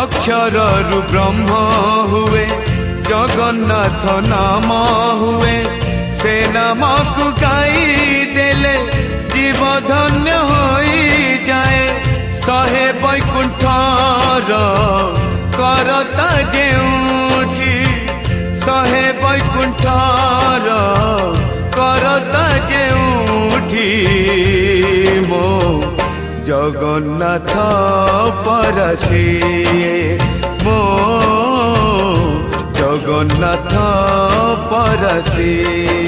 अक्षरु ब्रह्म हुए जगन्नाथ नाम हुए से नाम को गाई देले जीव धन्य हो जाए सहे वैकुंठर करता जेउठी सहे वैकुंठर करता जेउठी मो जगन्नाथ परसिए मो जगन्नाथ परसिए।